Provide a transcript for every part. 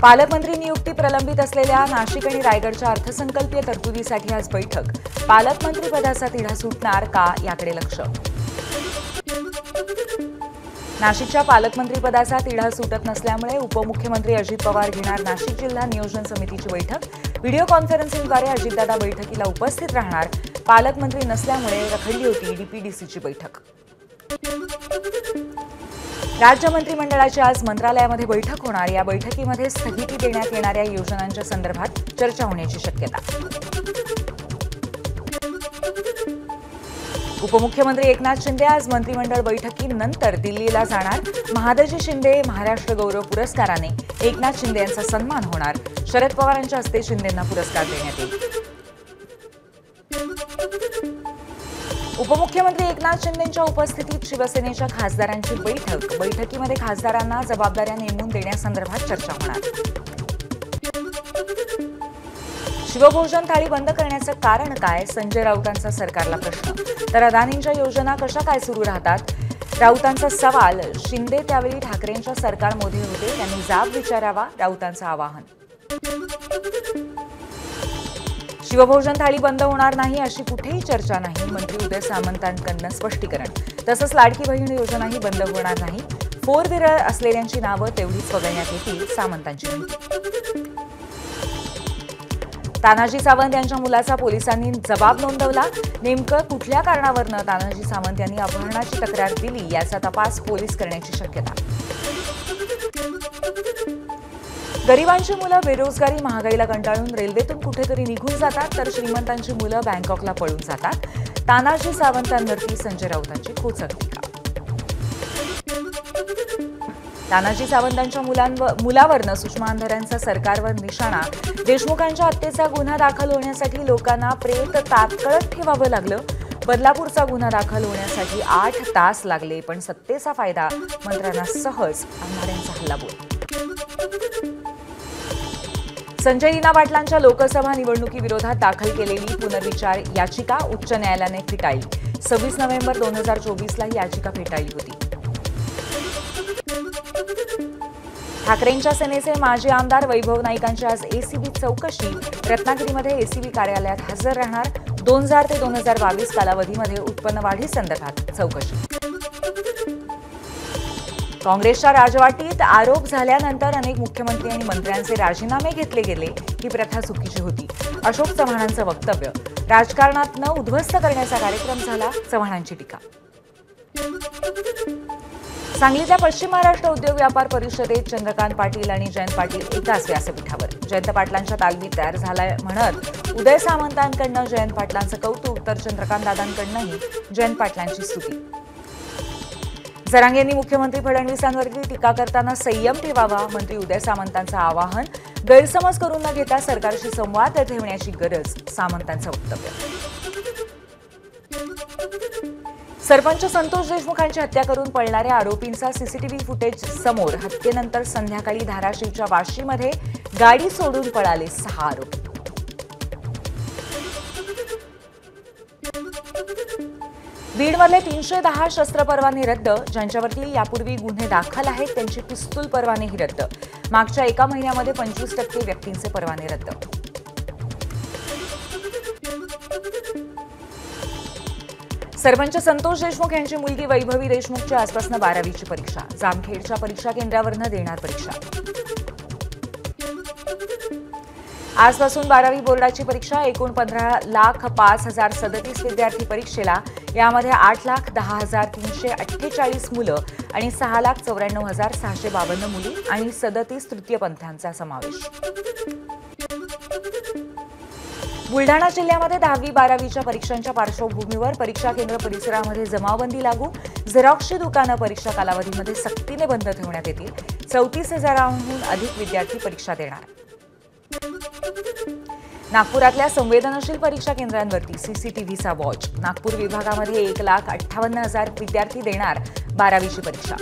पालकमंत्री नियुक्ती प्रलंबित असलेल्या नाशिक आणि रायगडच्या अर्थसंकल्पीय तरतुदीसाठी आज बैठक। पालकमंत्री पदाचा तिढा सुटणार का याकडे लक्ष। नाशिकच्या पालकमंत्री पदाचा तिढा सुटत नसल्यामुळे उपमुख्यमंत्री अजित पवार घेणार नाशिक जिल्हा नियोजन समितीची बैठक। व्हिडिओ कॉन्फरन्सिंगद्वारे अजितदादा बैठकीला उपस्थित राहणार। पालकमंत्री नसल्यामुळे रखडली होती डीपीडीसीची बैठक। राज्य मंत्रिमंडळाची आज मंत्रालयामध्ये बैठक होणार। या बैठकीमध्ये स्थगिती देण्यात येणाऱ्या योजनांच्या संदर्भात चर्चा होण्याची शक्यता। उपमुख्यमंत्री एकनाथ शिंदे आज मंत्रिमंडळ बैठकीनंतर दिल्लीला जाणार। महादजी शिंदे महाराष्ट्र गौरव पुरस्काराने एकनाथ शिंदे यांचा सन्मान होणार। शरद पवारांच्या हस्ते शिंदेंना पुरस्कार देण्यात येईल। उपमुख्यमंत्री एकनाथ शिंदेंच्या उपस्थितीत शिवसेनेच्या खासदारांची बैठक। बैठकीमध्ये खासदारांना जबाबदाऱ्या नेमून देण्यासंदर्भात चर्चा होणार। शिवभोजन थाळी बंद करण्याचं कारण काय? संजय राऊतांचा सरकारला प्रश्न। तर अदानींच्या योजना कशा काय सुरू राहतात? राऊतांचा सवाल। शिंदे त्यावेळी ठाकरेंच्या सरकारमध्ये होते, त्यांनी जाब विचारावा, राऊतांचं आवाहन। शिवभोजन थाळी बंद होणार नाही अशी कुठेही चर्चा नाही। मंत्री उदय सामंतांकडून स्पष्टीकरण। तसंच लाडकी बहीण योजनाही बंद होणार नाही। फोर व्हीलर असलेल्यांची नावं तेवढीच वगळण्यात येतील, सामंतांची माहिती। तानाजी सावंत यांच्या मुलाचा पोलिसांनी जबाब नोंदवला। नेमकं कुठल्या कारणावरून तानाजी सावंत यांनी अपहरणाची तक्रार दिली याचा तपास पोलीस करण्याची शक्यता। गरिबांची मुलं बेरोजगारी महागाईला कंटाळून रेल्वेतून कुठेतरी निघून जातात, तर श्रीमंतांची मुलं बँकॉकला पळून जातात। तानाजी सावंतांवरती संजय राऊतांची खोचक टीका। तानाजी सावंतांच्या मुलावरनं सुषमा अंधाऱ्यांचा सरकारवर निशाणा। देशमुखांच्या हत्येचा गुन्हा दाखल होण्यासाठी लोकांना प्रेत ताटकळत ठेवावं लागलं। बदलापूरचा गुन्हा दाखल होण्यासाठी 8 तास लागले, पण सत्तेचा फायदा मंत्र्यांना सहज। अंधाऱ्यांचा हल्लाबोल। संजय लीना पाटलांच्या लोकसभा निवडणुकीविरोधात दाखल केलेली पुनर्विचार याचिका उच्च न्यायालयाने फेटाळली। 26 नोव्हेंबर 2024ला ही याचिका फेटाळली होती। ठाकरेंच्या सेनेचे माजी आमदार वैभव नाईकांची आज एसीबी चौकशी। रत्नागिरीमध्ये एसीबी कार्यालयात हजर राहणार। 2000 ते 2022 कालावधीमध्ये उत्पन्न वाढीसंदर्भात चौकशी। काँग्रेसच्या राजवाटीत आरोप झाल्यानंतर अनेक मुख्यमंत्री आणि मंत्र्यांचे राजीनामे घेतले गेले, ही प्रथा चुकीची होती। अशोक चव्हाणांचं वक्तव्य। राजकारणात न उद्ध्वस्त करण्याचा कार्यक्रम झाला, चव्हाणांची टीका। सांगलीच्या पश्चिम महाराष्ट्र उद्योग व्यापार परिषदेत चंद्रकांत पाटील आणि जयंत पाटील एकाच व्यासपीठावर। जयंत पाटलांच्या तालमीत तयार झालाय म्हणत उदय सामंतांकडनं जयंत पाटलांचं कौतुक, तर चंद्रकांत दादांकडनंही जयंत पाटलांची स्तुती। जरांगे यांनी मुख्यमंत्री फडणवीसांवरती टीका करताना संयम ठेवावा, मंत्री उदय सामंतांचं आवाहन। गैरसमज करून न घेता सरकारशी संवाद ठेवण्याची गरज, सामंतांचं वक्तव्य। सरपंच संतोष देशमुखांची हत्या करून पळणाऱ्या आरोपींचा सीसीटीव्ही फुटेज समोर। हत्येनंतर संध्याकाळी धाराशिवच्या वाशीमध्ये गाडी सोडून पळाले 6 आरोपी। बीडमधले 310 शस्त्र परवाने रद्द। ज्यांच्यावरती यापूर्वी गुन्हे दाखल आहेत त्यांची पिस्तूल परवानेही रद्द। मागच्या एका महिन्यामध्ये 25% व्यक्तींचे परवाने रद्द। सरपंच संतोष देशमुख यांची मुलगी वैभवी देशमुखची आजपासून 12वीची परीक्षा। जामखेडच्या परीक्षा केंद्रावरनं देणार परीक्षा। आजपासून 12वी बोर्डाची परीक्षा। एकूण 15,05,037 विद्यार्थी परीक्षेला। यामध्ये 8,10,348 मुलं आणि 6,94,652 मुली आणि 37 तृतीयपंथांचा समावेश। बुलढाणा जिल्ह्यामध्ये 10वी 12वीच्या परीक्षांच्या पार्श्वभूमीवर परीक्षा केंद्र परिसरामध्ये जमावबंदी लागू। झेरॉक्सची दुकानं परीक्षा कालावधीमध्ये सक्तीने बंद ठेवण्यात येतील। 34,000हून अधिक विद्यार्थी परीक्षा देणार। नागपुरातल्या संवेदनशील परीक्षा केंद्रांवरती सीसीटीव्हीचा वॉच। नागपूर विभागामध्ये 1,58,000 विद्यार्थी देणार 12वीची परीक्षा।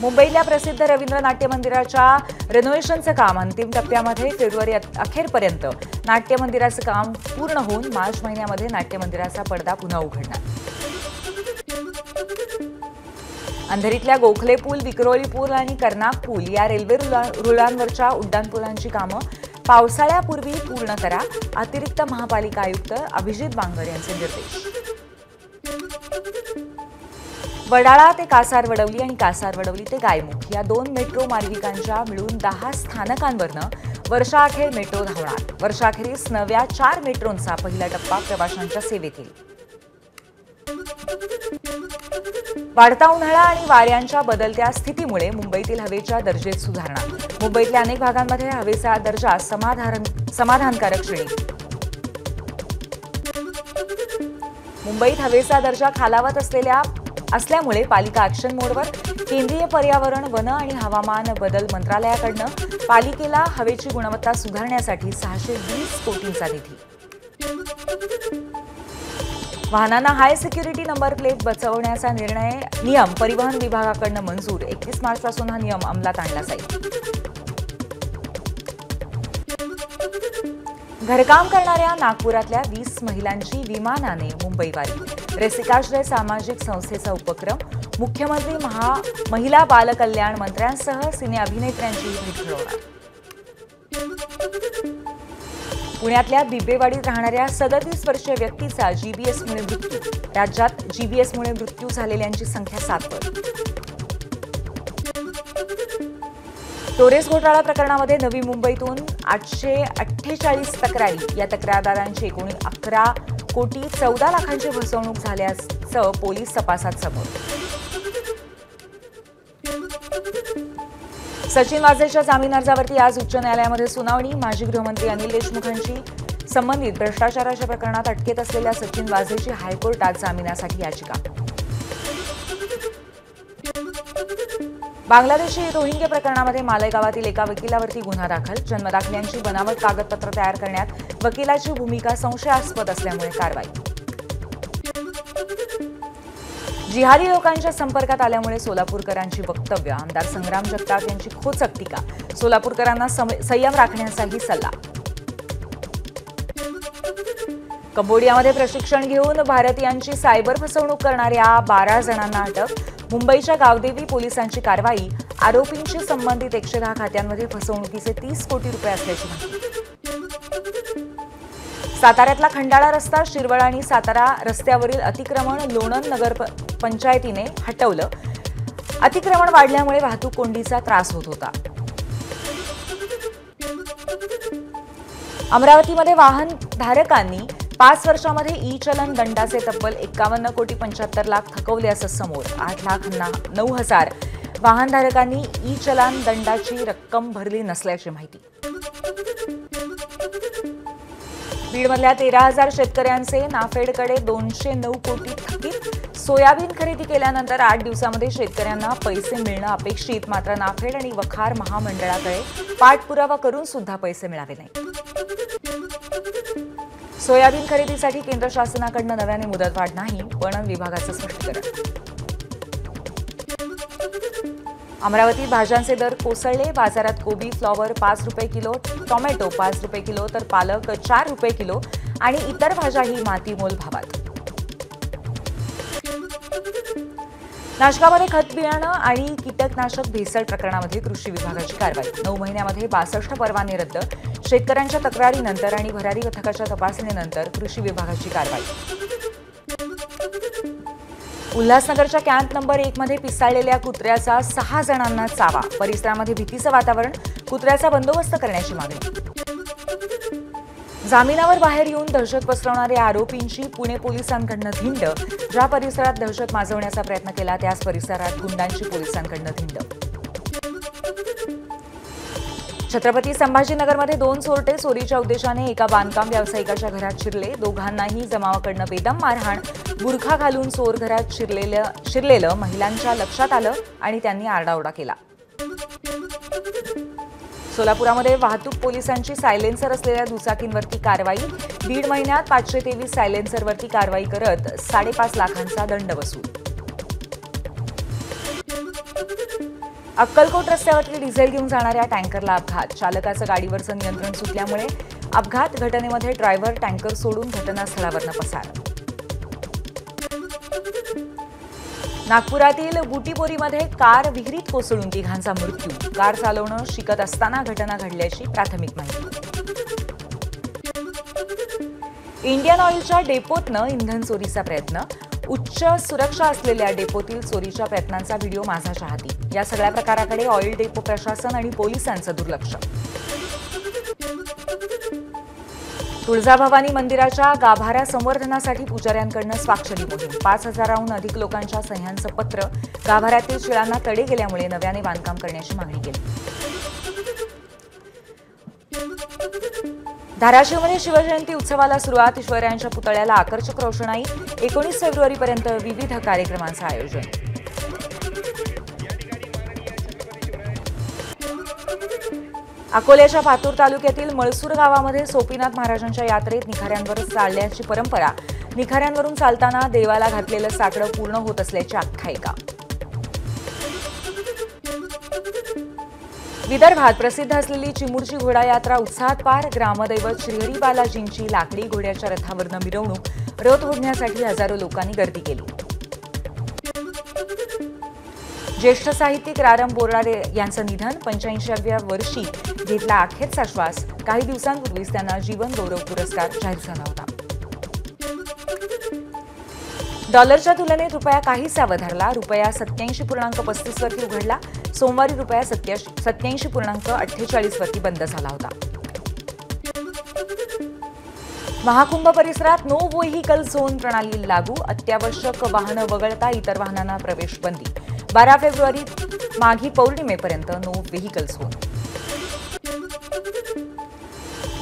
मुंबईतल्या प्रसिद्ध रवींद्र नाट्य मंदिराच्या रिनोव्हेशनचं काम अंतिम टप्प्यामध्ये। फेब्रुवारी अखेरपर्यंत नाट्य मंदिराचं काम पूर्ण होऊन मार्च महिन्यामध्ये नाट्य मंदिराचा पडदा पुन्हा उघडणार। अंधेरीतल्या गोखले पूल, विक्रोळी पूल आणि कर्नाक पूल या रेल्वे रुळांवरच्या उड्डाणपुलांची कामं पावसाळ्यापूर्वी पूर्ण करा, अतिरिक्त महापालिका आयुक्त अभिजित बांगर यांचे निर्देश. वडाळा ते कासारवडवली आणि कासारवडवली ते गायमुख या 2 मेट्रो मार्गिकांच्या मिळून 10 स्थानकांवरनं वर्षाअखेर मेट्रो धावणार. वर्षाअखेरीस नव्या 4 मेट्रोंचा पहिला टप्पा प्रवाशांच्या सेवेत येईल. वाढता उन्हाळा आणि वाऱ्यांच्या बदलत्या स्थितीमुळे मुंबईतील हवेच्या दर्जात सुधारणा. मुंबईतल्या अनेक भागांमध्ये हवेचा दर्जा समाधानकारक श्रेणीत. मुंबईत हवेचा दर्जा खालावत असल्यामुळे पालिका ॲक्शन मोडवर. केंद्रीय पर्यावरण, वन आणि हवामान बदल मंत्रालयाकडून पालिकेला हवेची गुणवत्ता सुधारण्यासाठी 620 कोटींचा निधी. वाहनांना हाय सिक्युरिटी नंबर प्लेट बसवण्याचा नियम परिवहन विभागाकडून मंजूर. 31 मार्चपासून हा नियम अंमलात आणला जाईल. घरकाम करणाऱ्या नागपुरातल्या 20 महिलांची विमानाने मुंबईवारी. रसिकाश्रय सामाजिक संस्थेचा उपक्रम. मुख्यमंत्री महिला बालकल्याण मंत्र्यांसह सिने अभिनेत्र्यांची भेट घडवणार. पुण्यातल्या बिबेवाडीत राहणाऱ्या 37 वर्षीय व्यक्तीचा जीबीएसमुळे मृत्यू. राज्यात जीबीएसमुळे मृत्यू झालेल्यांची संख्या 7 वर. टोरेस घोटाळा प्रकरणामध्ये नवी मुंबईतून 848 तक्रारी. या तक्रारदारांची एकूण 11 कोटी 14 लाखांची फसवणूक झाल्याचं पोलीस तपासात समोर. सचिन वाझेच्या जामीन अर्जावरती आज उच्च न्यायालयामध्ये सुनावणी. माजी गृहमंत्री अनिल देशमुखांची संबंधित भ्रष्टाचाराच्या प्रकरणात अटकेत असलेल्या सचिन वाझेची हायकोर्टात जामिनासाठी याचिका. बांगलादेशी रोहिंग्या प्रकरणामध्ये मालेगावातील एका वकिलावरती गुन्हा दाखल. जन्मदाखल्यांची बनावट कागदपत्र तयार करण्यात वकिलाची भूमिका संशयास्पद असल्यामुळे कारवाई. जिहादी लोकांच्या संपर्कात आल्यामुळे सोलापूरकरांची वक्तव्य. आमदार संग्राम जगताप यांची खोचक टीका. सोलापूरकरांना संयम राखण्याचाही सल्ला. कंबोडियामध्ये प्रशिक्षण घेऊन भारतीयांची सायबर फसवणूक करणाऱ्या 12 जणांना अटक. मुंबईच्या गावदेवी पोलिसांची कारवाई. आरोपींशी संबंधित 110 खात्यांमध्ये फसवणुकीचे 30 कोटी रुपये असल्याची माहिती. साताऱ्यातला खंडाळा रस्ता, शिरवळ आणि सातारा रस्त्यावरील अतिक्रमण लोणंद नगर पंचायतीने हटवलं. अतिक्रमण वाढल्यामुळे वाहतूक कोंडीचा त्रास होत होता. अमरावतीमध्ये वाहनधारकांनी 5 वर्षांमध्ये ई चलन दंडाचे तब्बल 51 कोटी 75 लाख थकवले असं समोर. 8,09,000 वाहनधारकांनी ई चलन दंडाची रक्कम भरली नसल्याची माहिती. बीडमधल्या 13,000 शेतकऱ्यांचे नाफेडकडे 209 कोटी थकीत. सोयाबीन खरेदी केल्यानंतर 8 दिवसांमध्ये शेतकऱ्यांना पैसे मिळणं अपेक्षित. मात्र नाफेड आणि वखार महामंडळाकडे पाठपुरावा करून सुद्धा पैसे मिळाले नाही. सोयाबीन खरेदीसाठी केंद्र शासनाकडून नव्याने मुदतवाढ नाही, पणन विभागाचं स्पष्टीकरण. अमरावतीत भाज्यांचे दर कोसळले. बाजारात कोबी, फ्लॉवर 5 रुपये किलो, टोमॅटो 5 रुपये किलो, तर पालक 4 रुपये किलो आणि इतर भाज्याही मातीमोल भावात. नाशकामध्ये खत बियाणं आणि कीटकनाशक भेसळ प्रकरणामध्ये कृषी विभागाची कारवाई. 9 महिन्यामध्ये 62 परवाने रद्द. शेतकऱ्यांच्या तक्रारीनंतर आणि भरारी पथकाच्या तपासणीनंतर कृषी विभागाची कारवाई. उल्हासनगरच्या कॅम्प नंबर 1 मध्ये पिसाळलेल्या कुत्र्याचा 6 जणांना चावा. परिसरामध्ये भीतीचं वातावरण. कुत्र्याचा बंदोबस्त करण्याची मागणी. जामिनावर बाहेर येऊन दहशत पसरवणाऱ्या आरोपींची पुणे पोलिसांकडून धिंड. ज्या परिसरात दहशत माजवण्याचा प्रयत्न केला त्याच परिसरात गुंडांची पोलिसांकडून धिंड. छत्रपती संभाजीनगरमध्ये 2 चोरटे चोरीच्या उद्देशाने एका बांधकाम व्यावसायिकाच्या घरात शिरले. दोघांनाही जमावाकडून बेदम मारहाण. बुरखा घालून चोर घरात शिरलेलं महिलांच्या लक्षात आलं आणि त्यांनी आरडाओरडा केला. सोलापुरामध्ये वाहतूक पोलिसांची सायलेन्सर असलेल्या दुचाकींवरती कारवाई. 1.5 महिन्यात 523 सायलेन्सरवरती कारवाई करत 5.5 लाखांचा दंड वसूल. अक्कलकोट रस्त्यावरती डिझेल घेऊन जाणाऱ्या टँकरला अपघात. चालकाचं गाडीवरचं नियंत्रण सुटल्यामुळे अपघात. घटनेमध्ये ड्रायव्हर टँकर सोडून घटनास्थळावरनं पसार. नागपुरातील बुटीबोरीमध्ये कार विहिरीत कोसळून तिघांचा मृत्यू. कार चालवणं शिकत असताना घटना घडल्याची प्राथमिक माहिती. इंडियन ऑइलच्या डेपोतनं इंधन चोरीचा प्रयत्न. उच्च सुरक्षा असलेल्या डेपोतील चोरीच्या प्रयत्नांचा व्हिडिओ माझा चाहती. या सगळ्या प्रकाराकडे ऑइल डेपो प्रशासन आणि पोलिसांचं दुर्लक्ष. तुळजाभवानी मंदिराच्या गाभाऱ्या संवर्धनासाठी पुजाऱ्यांकडून स्वाक्षरी मोहीम. 5,000हून अधिक लोकांच्या सह्यांचं पत्र. गाभाऱ्यातील शिळांना तडे गेल्यामुळे नव्याने बांधकाम करण्याची मागणी केली. धाराशिवमध्ये शिवजयंती उत्सवाला सुरुवात. ईश्वरायांच्या पुतळ्याला आकर्षक रोषणाई. 19 फेब्रुवारीपर्यंत विविध कार्यक्रमांचं आयोजन. अकोल्याच्या पातूर तालुक्यातील मळसूर गावामध्ये सोपीनाथ महाराजांच्या यात्रेत निखाऱ्यांवर चालण्याची परंपरा. निखाऱ्यांवरून चालताना देवाला घातलेलं साकडं पूर्ण होत असल्याची आख्यायिका. विदर्भात प्रसिद्ध असलेली चिमूरची घोडा यात्रा उत्साहात पार. ग्रामदैवत श्रीहरी बालाजींची लाकडी घोड्याच्या रथावरनं मिरवणूक. रथ ओढण्यासाठी हजारो लोकांनी गर्दी केली. ज्येष्ठ साहित्यिक रारम बोराडे यांचं निधन. 85व्या वर्षी घेतला अखेरचा श्वास. काही दिवसांपूर्वीच त्यांना जीवन गौरव पुरस्कार जाहीर झाला होता. डॉलरच्या तुलनेत रुपया काहीसा वधारला. रुपया 87.35 वरती उघडला. सोमवारी रुपया 87.48 वरती बंद झाला होता. महाकुंभ परिसरात नो व्हेइकल झोन प्रणाली लागू. अत्यावश्यक वाहनं वगळता इतर वाहनांना प्रवेश बंदी. 12 फेब्रुवारी माघी पौर्णिमेपर्यंत नो व्हेइकल झोन.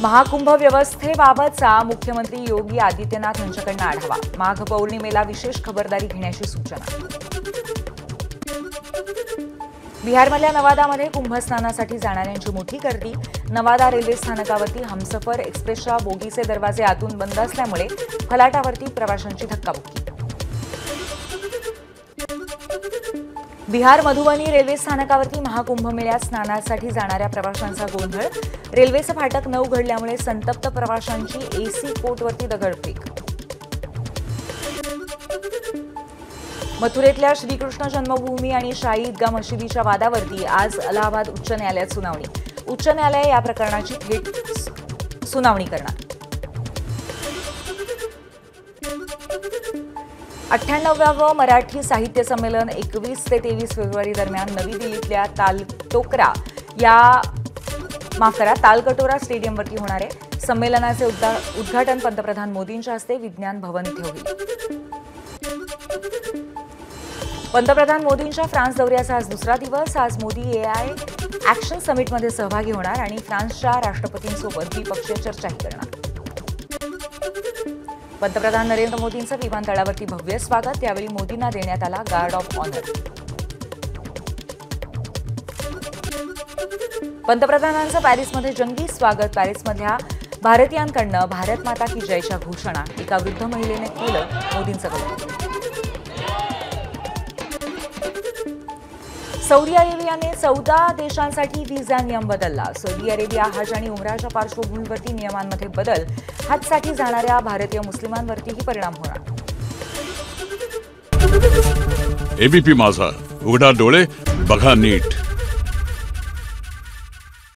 महाकुंभ व्यवस्थेबाबतचा मुख्यमंत्री योगी आदित्यनाथ यांच्याकडून आढावा. माघ पौर्णिमेला विशेष खबरदारी घेण्याची सूचना. बिहारमधल्या नवादामध्ये कुंभस्नानासाठी जाणाऱ्यांची मोठी गर्दी. नवादा रेल्वे स्थानकावरती हमसफर एक्सप्रेसच्या बोगीचे दरवाजे आतून बंद असल्यामुळे फलाटावरती प्रवाशांची धक्काबुक्की. बिहार मधुबनी रेल्वे स्थानकावरती महाकुंभ मेळ्यात स्नानासाठी जाणाऱ्या प्रवाशांचा गोंधळ. रेल्वेचं फाटक न उघडल्यामुळे संतप्त प्रवाशांची एसी कोचवरती दगडफेक. मथुरेतल्या श्रीकृष्ण जन्मभूमी आणि शाही ईदगाह मशिदीच्या वादावरती आज अलाहाबाद उच्च न्यायालयात सुनावणी. उच्च न्यायालय या प्रकरणाची थेट सुनावणी करणार. 98व्या मराठी साहित्य संमेलन 21 ते 23 फेब्रुवारी दरम्यान नवी दिल्लीतल्या तालकटोरा स्टेडियमवरती होणार आहे. संमेलनाचे उद्घाटन पंतप्रधान मोदींच्या हस्ते विज्ञान भवन इथे होईल. पंतप्रधान मोदींच्या फ्रान्स दौऱ्याचा आज दुसरा दिवस. आज मोदी AI ॲक्शन समिटमध्ये सहभागी होणार आणि फ्रान्सच्या राष्ट्रपतींसोबत द्विपक्षीय चर्चाही करणार. पंतप्रधान नरेंद्र मोदींचं विमानतळावरती भव्य स्वागत. यावेळी मोदींना देण्यात आला गार्ड ऑफ ऑनर. पंतप्रधानांचं पॅरिसमध्ये जंगी स्वागत. पॅरिसमधल्या भारतीयांकडनं भारत माता की जयच्या घोषणा. एका वृद्ध महिलेने केलं मोदींचं कौतुक. सौदी अरेबियाने 14 देशांसाठी व्हिसा नियम बदलला. सौदी अरेबिया हज आणि उमराच्या पार्श्वभूमीवरती नियमांमध्ये बदल. हजसाठी जाणाऱ्या भारतीय मुस्लिमांवरतीही परिणाम होणार. एबीपी माझा, उघडा डोळे बघा नीट.